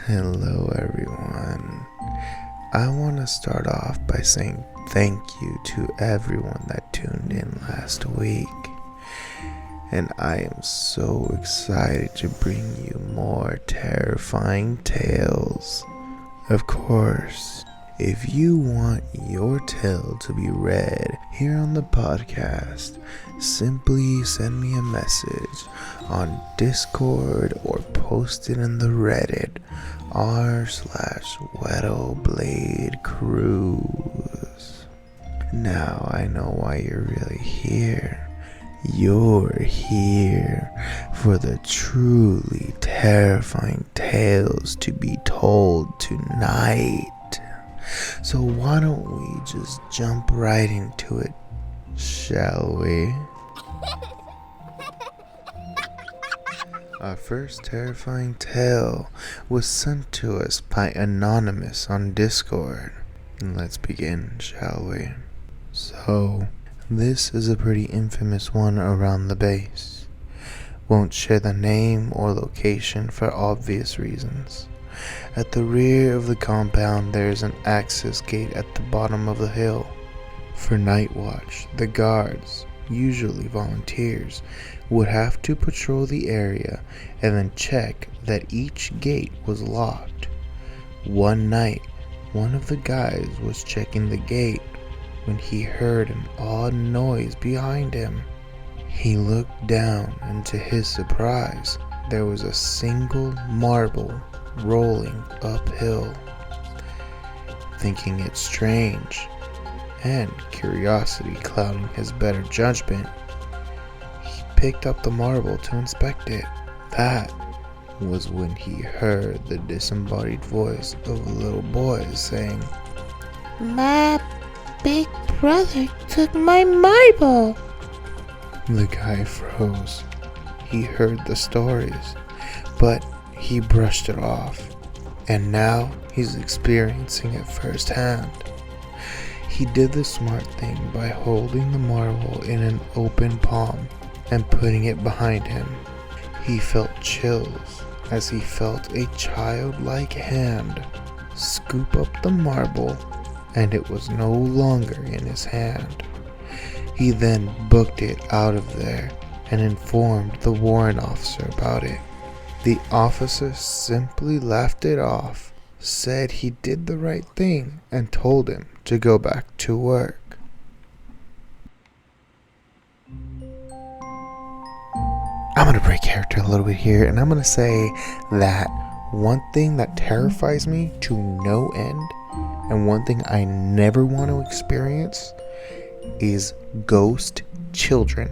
Hello everyone. I want to start off by saying thank you to everyone that tuned in last week. And I am so excited to bring you more terrifying tales. Of course, if you want your tale to be read here on the podcast, simply send me a message on Discord or post it in the Reddit r/GueroBladeCruise. Now I know why you're really here. You're here for the truly terrifying tales to be told tonight. So why don't we just jump right into it, shall we? Our first terrifying tale was sent to us by Anonymous on Discord. Let's begin, shall we? So, this is a pretty infamous one around the base. Won't share the name or location for obvious reasons. At the rear of the compound there is an access gate at the bottom of the hill. For night watch, the guards, usually volunteers, would have to patrol the area and then check that each gate was locked. One night, one of the guys was checking the gate when he heard an odd noise behind him. He looked down and to his surprise, there was a single marble rolling uphill. Thinking it strange, and curiosity clouding his better judgment, he picked up the marble to inspect it. That was when he heard the disembodied voice of a little boy saying, "My big brother took my marble." The guy froze. He heard the stories, but he brushed it off, and now he's experiencing it firsthand. He did the smart thing by holding the marble in an open palm and putting it behind him. He felt chills as he felt a childlike hand scoop up the marble, and it was no longer in his hand. He then booked it out of there and informed the warrant officer about it. The officer simply laughed it off, said he did the right thing, and told him to go back to work. I'm going to break character a little bit here, and I'm going to say that one thing that terrifies me to no end, and one thing I never want to experience, is ghost children.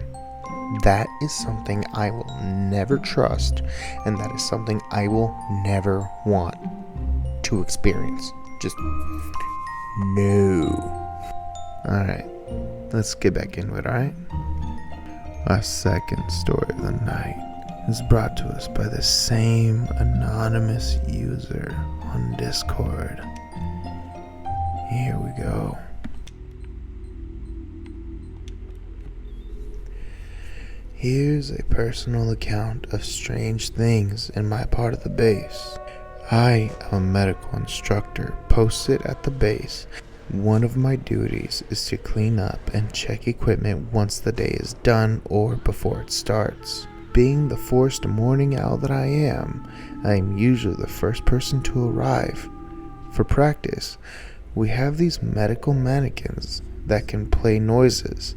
That is something I will never trust, and that is something I will never want to experience. Just no. Alright, let's get back into it, alright? Our second story of the night is brought to us by the same anonymous user on Discord. Here we go. Here's a personal account of strange things in my part of the base. I am a medical instructor posted at the base. One of my duties is to clean up and check equipment once the day is done or before it starts. Being the forced morning owl that I am usually the first person to arrive. For practice, we have these medical mannequins that can play noises,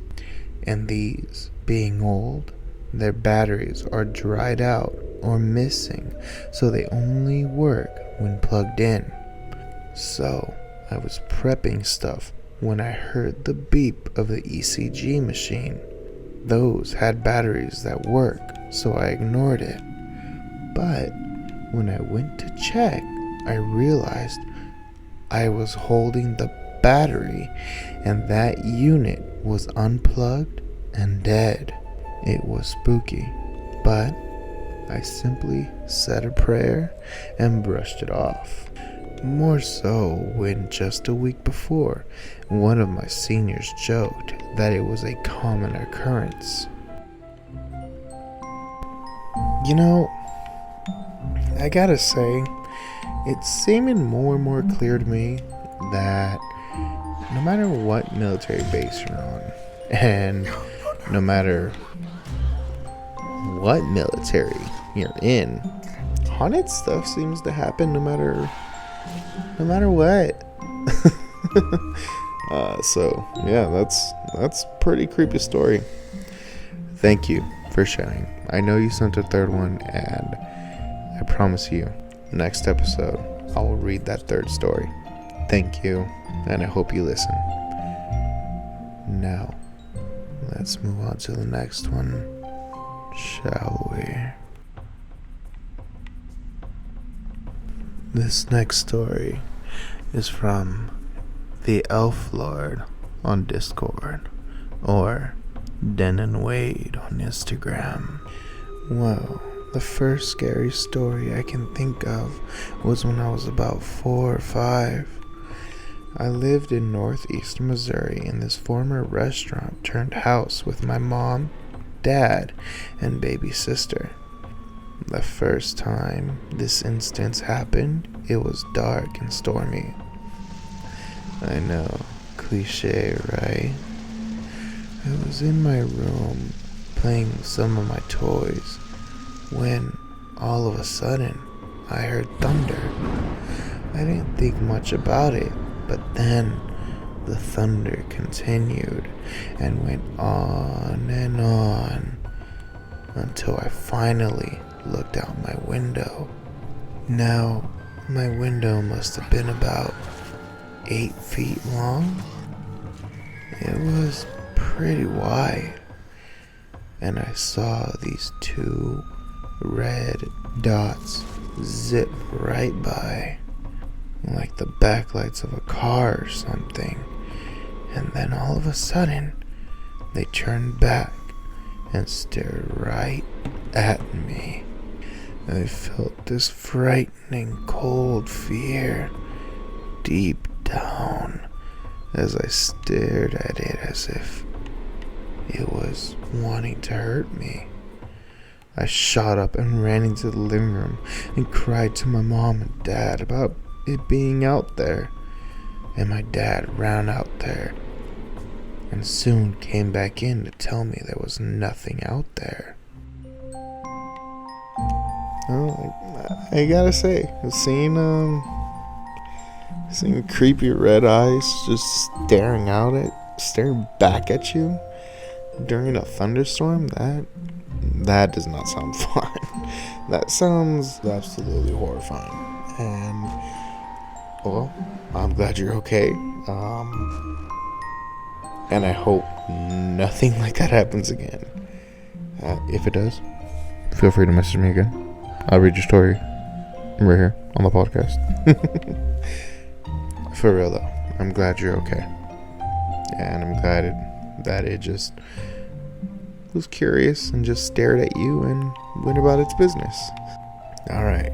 and these, being old, their batteries are dried out or missing, so they only work when plugged in. So, I was prepping stuff when I heard the beep of the ECG machine. Those had batteries that work, so I ignored it. But when I went to check, I realized I was holding the battery, and that unit was unplugged and dead. It was spooky, but I simply said a prayer and brushed it off. More so when just a week before, one of my seniors joked that it was a common occurrence. You know, I gotta say, It's seeming more and more clear to me that no matter what military base you're on, and no matter what military you're in, haunted stuff seems to happen no matter what. So yeah, that's pretty creepy story. Thank you for sharing. I know you sent a third one, and I promise you, next episode I will read that third story. Thank you, and I hope you listen. Now, let's move on to the next one, shall we? This next story is from the Elf Lord on Discord, or Den and Wade on Instagram. Well, the first scary story I can think of was when I was about 4 or 5. I lived in northeast Missouri in this former restaurant turned house with my mom, dad, and baby sister. The first time this instance happened, it was dark and stormy. I know, cliche, right? I was in my room playing with some of my toys when all of a sudden I heard thunder. I didn't think much about it, but then the thunder continued and went on and on until I finally looked out my window. Now, my window must have been about 8 feet long. It was pretty wide, and I saw these 2 red dots zip right by, like the backlights of a car or something. And then all of a sudden, they turned back and stared right at me. I felt this frightening cold fear deep down as I stared at it as if it was wanting to hurt me. I shot up and ran into the living room and cried to my mom and dad about it being out there. And my dad ran out there and soon came back in to tell me there was nothing out there. Oh, I gotta say, seeing creepy red eyes just staring back at you during a thunderstorm, that does not sound fun. That sounds absolutely horrifying. And well, I'm glad you're okay. And I hope nothing like that happens again. If it does, feel free to message me again. I'll read your story right here on the podcast. For real though, I'm glad you're okay. And I'm glad that it just was curious and just stared at you and went about its business. Alright,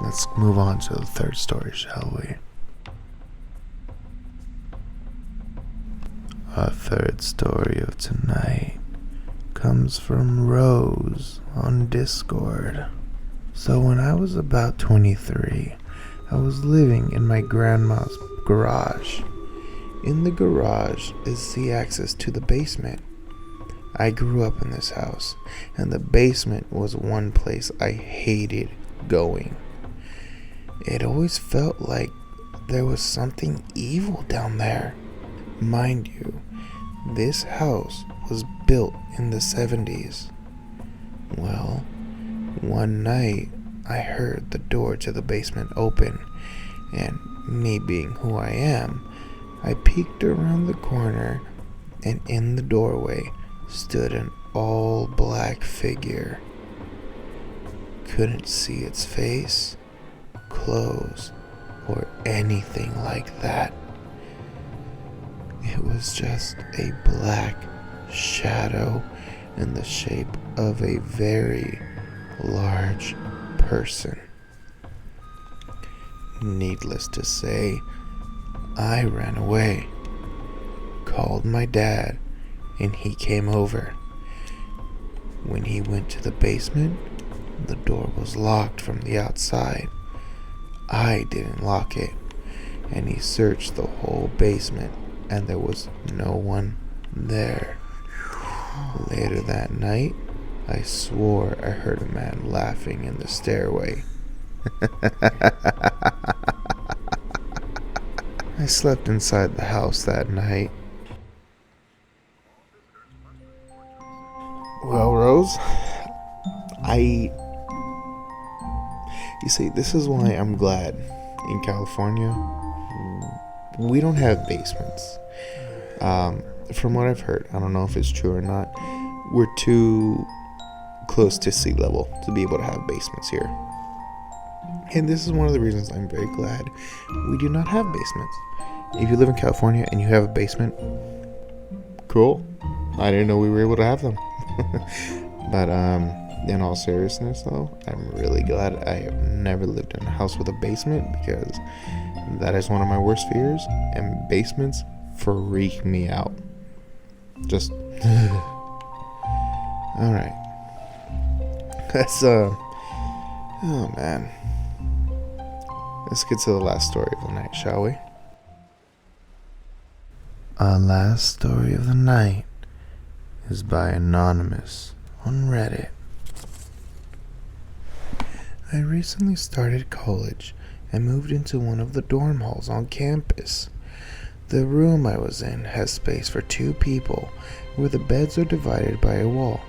let's move on to the third story, shall we? Our third story of tonight comes from Rose on Discord. So when I was about 23, I was living in my grandma's garage. In the garage is the access to the basement. I grew up in this house, and the basement was one place I hated going. It always felt like there was something evil down there. Mind you, this house was built in the 70s. Well, one night I heard the door to the basement open, and me being who I am, I peeked around the corner, and in the doorway stood an all-black figure. Couldn't see its face, clothes, or anything like that. It was just a black shadow in the shape of a very large person. Needless to say, I ran away, called my dad, and he came over. When he went to the basement, the door was locked from the outside. I didn't lock it, and he searched the whole basement, and there was no one there. Later that night, I swore I heard a man laughing in the stairway. I slept inside the house that night. Well, Rose, you see, this is why I'm glad in California we don't have basements. From what I've heard, I don't know if it's true or not, we're too close to sea level to be able to have basements here. And this is one of the reasons I'm very glad we do not have basements. If you live in California and you have a basement, cool. I didn't know we were able to have them. But in all seriousness though, I'm really glad I have never lived in a house with a basement, because that is one of my worst fears, and basements freak me out. Just alright. That's oh man. Let's get to the last story of the night, shall we? Our last story of the night is by Anonymous on Reddit. I recently started college and moved into one of the dorm halls on campus. The room I was in has space for 2 people, where the beds are divided by a wall.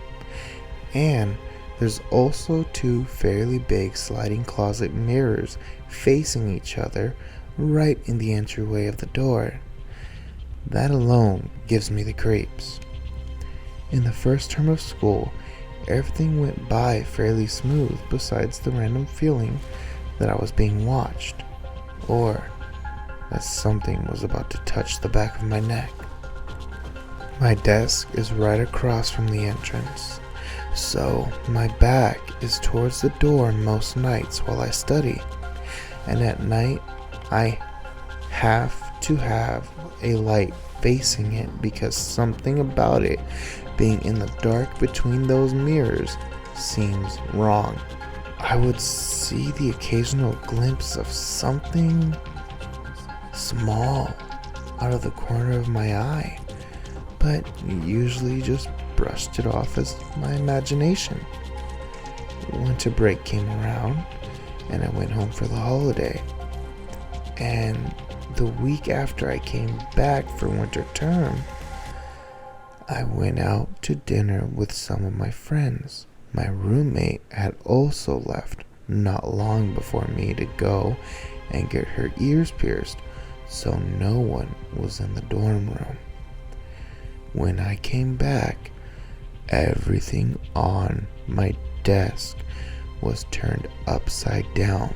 And there's also 2 fairly big sliding closet mirrors facing each other right in the entryway of the door. That alone gives me the creeps. In the first term of school, everything went by fairly smooth, besides the random feeling that I was being watched, or that something was about to touch the back of my neck. My desk is right across from the entrance, so my back is towards the door most nights while I study, and at night I have to have a light facing it, because something about it being in the dark between those mirrors seems wrong. I would see the occasional glimpse of something small out of the corner of my eye, but usually just brushed it off as my imagination. Winter break came around and I went home for the holiday, and the week after I came back for winter term, I went out to dinner with some of my friends. My roommate had also left not long before me to go and get her ears pierced, so no one was in the dorm room. When I came back, everything on my desk was turned upside down.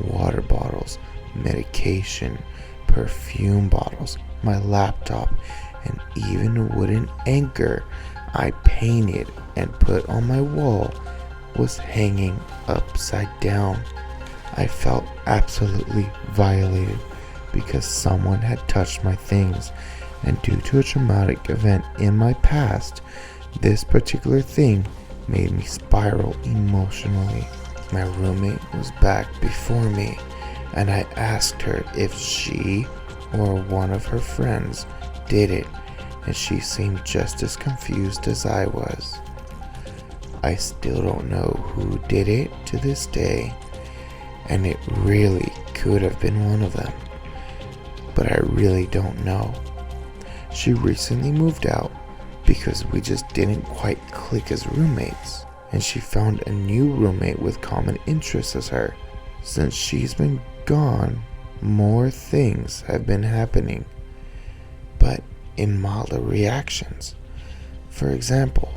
Water bottles, medication, perfume bottles, my laptop, and even a wooden anchor I painted and put on my wall was hanging upside down. I felt absolutely violated because someone had touched my things, and due to a traumatic event in my past, this particular thing made me spiral emotionally. My roommate was back before me, and I asked her if she or one of her friends did it, and she seemed just as confused as I was. I still don't know who did it to this day, and it really could have been one of them, but I really don't know. She recently moved out because we just didn't quite click as roommates, and she found a new roommate with common interests as her. Since she's been gone, more things have been happening, but in milder reactions. For example,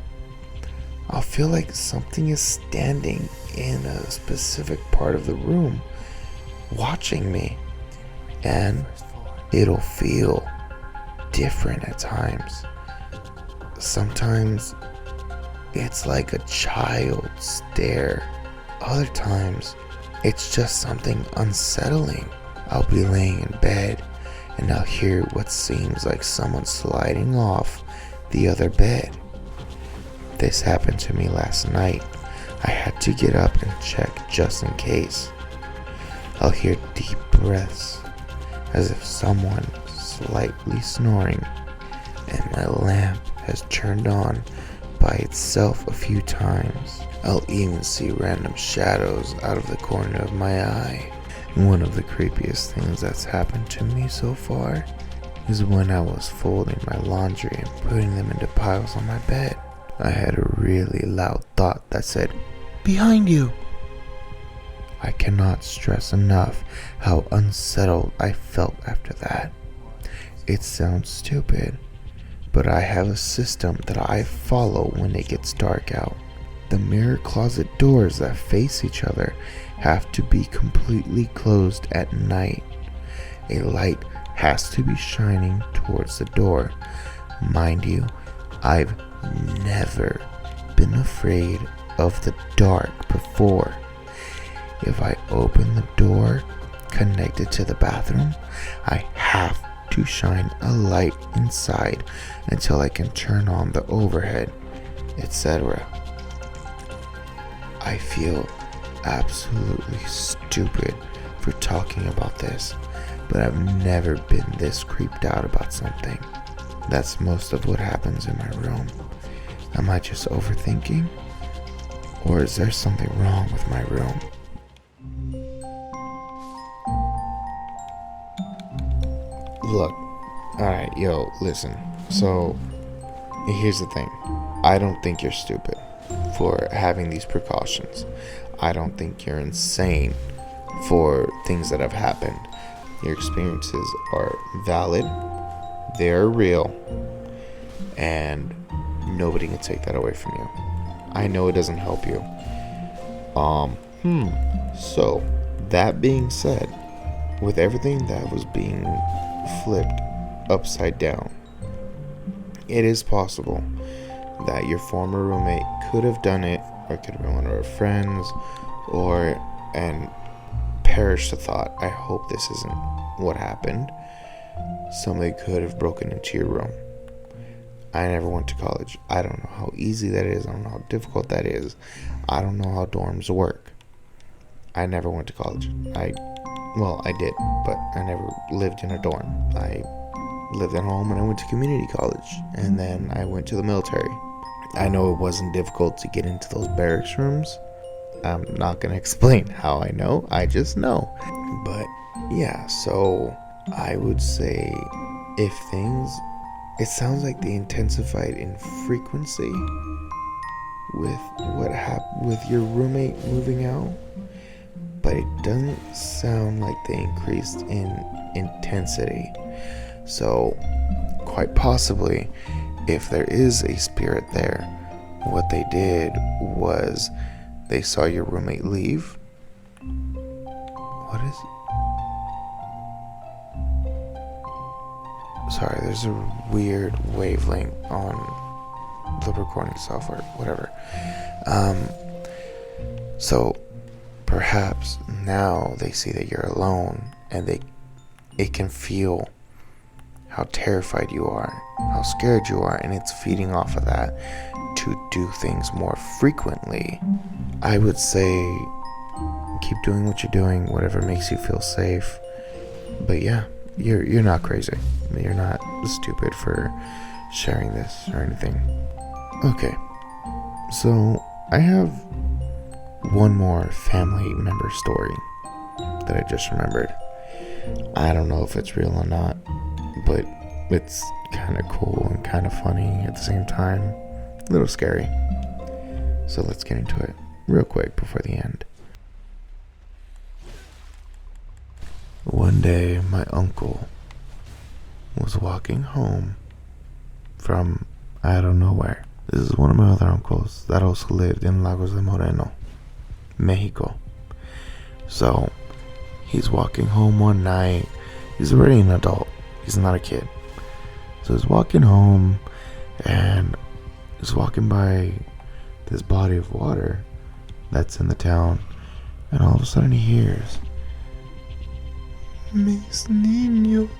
I'll feel like something is standing in a specific part of the room watching me, and it'll feel different at times. Sometimes it's like a child stare. Other times it's just something unsettling. I'll be laying in bed and I'll hear what seems like someone sliding off the other bed. This happened to me last night. I had to get up and check just in case. I'll hear deep breaths as if someone slightly snoring, and my lamp has turned on by itself a few times. I'll even see random shadows out of the corner of my eye. One of the creepiest things that's happened to me so far is when I was folding my laundry and putting them into piles on my bed. I had a really loud thought that said, "Behind you!" I cannot stress enough how unsettled I felt after that. It sounds stupid, but I have a system that I follow when it gets dark out. The mirror closet doors that face each other have to be completely closed at night. A light has to be shining towards the door. Mind you, I've never been afraid of the dark before. If I open the door connected to the bathroom, I have to shine a light inside until I can turn on the overhead, etc. I feel absolutely stupid for talking about this, but I've never been this creeped out about something. That's most of what happens in my room. Am I just overthinking? Or is there something wrong with my room? Look, alright, yo, listen. So, here's the thing. I don't think you're stupid for having these precautions. I don't think you're insane for things that have happened. Your experiences are valid, they're real, and nobody can take that away from you. I know it doesn't help you. So, that being said, with everything that was being flipped upside down, it is possible that your former roommate could have done it, or it could have been one of her friends, and perish the thought, I hope this isn't what happened. Somebody could have broken into your room. I never went to college. I don't know how easy that is. I don't know how difficult that is. I don't know how dorms work. I never went to college. I did, but I never lived in a dorm. I lived at home and I went to community college, and then I went to the military. I know it wasn't difficult to get into those barracks rooms. I'm not going to explain how I know. I just know. But yeah, so I would say if things, it sounds like they intensified in frequency with what happened with your roommate moving out, but it doesn't sound like they increased in intensity. So quite possibly, if there is a spirit there, what they did was they saw your roommate leave. What is it? Sorry, there's a weird wavelength on the recording software, whatever. So perhaps now they see that you're alone, and it can feel how terrified you are, how scared you are, and it's feeding off of that to do things more frequently. I would say keep doing what you're doing, whatever makes you feel safe. But yeah, you're not crazy. You're not stupid for sharing this or anything. Okay, so I have one more family member story that I just remembered. I don't know if it's real or not, but it's kind of cool and kind of funny at the same time. A little scary. So let's get into it real quick before the end. One day, my uncle was walking home from I don't know where. This is one of my other uncles that also lived in Lagos de Moreno, Mexico. So he's walking home one night. He's already an adult. He's not a kid. So he's walking home and he's walking by this body of water that's in the town, and all of a sudden he hears, "Mis niños,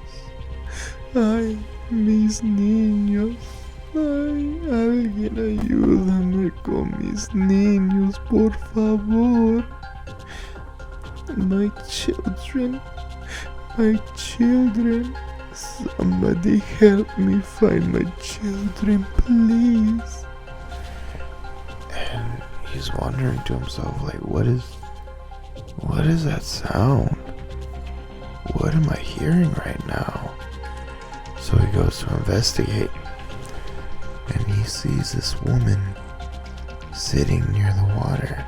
ay, mis niños, ay, alguien ayúdame con mis niños, por favor." My children. My children. Somebody help me find my children, please. And he's wondering to himself, like, what is that sound? What am I hearing right now? So he goes to investigate, and he sees this woman sitting near the water.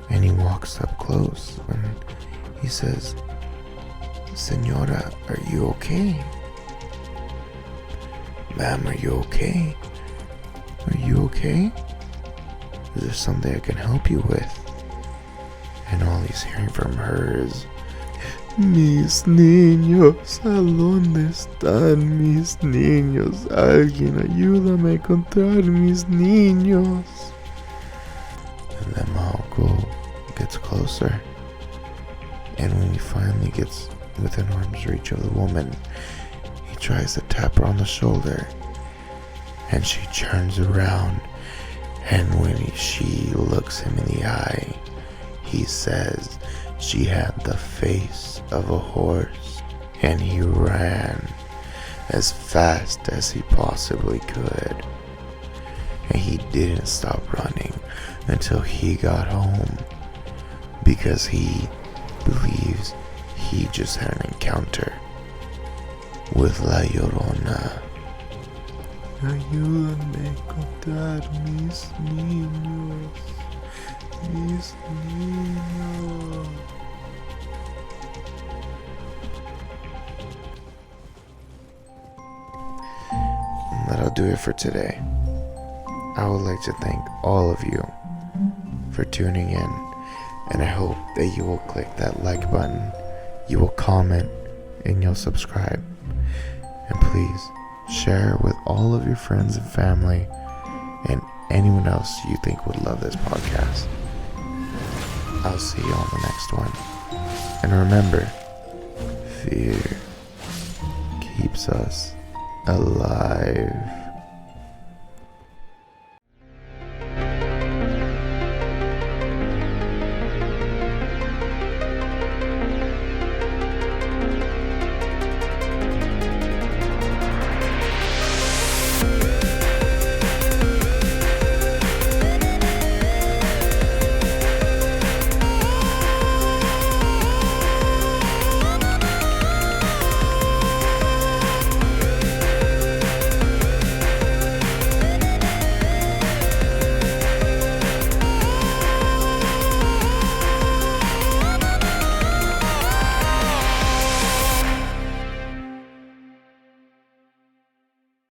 And he walks up close and he says, "Senora, are you okay? Ma'am, are you okay? Are you okay? Is there something I can help you with?" And all he's hearing from her is, "Mis niños, ¿a dónde están mis niños? Alguien ayúdame a encontrar mis niños." And then Mahoko gets closer. And when he finally gets within arm's reach of the woman, he tries to tap her on the shoulder. And she turns around. And when she looks him in the eye, he says she had the face of a horse. And he ran as fast as he possibly could. And he didn't stop running until he got home, because he believes he just had an encounter with La Llorona. Ayúdame a encontrar mis niños. Mis niños. That'll do it for today. I would like to thank all of you for tuning in, and I hope that you will click that like button, you will comment, and you'll subscribe. And please share with all of your friends and family and anyone else you think would love this podcast. I'll see you on the next one. And remember, fear keeps us alive.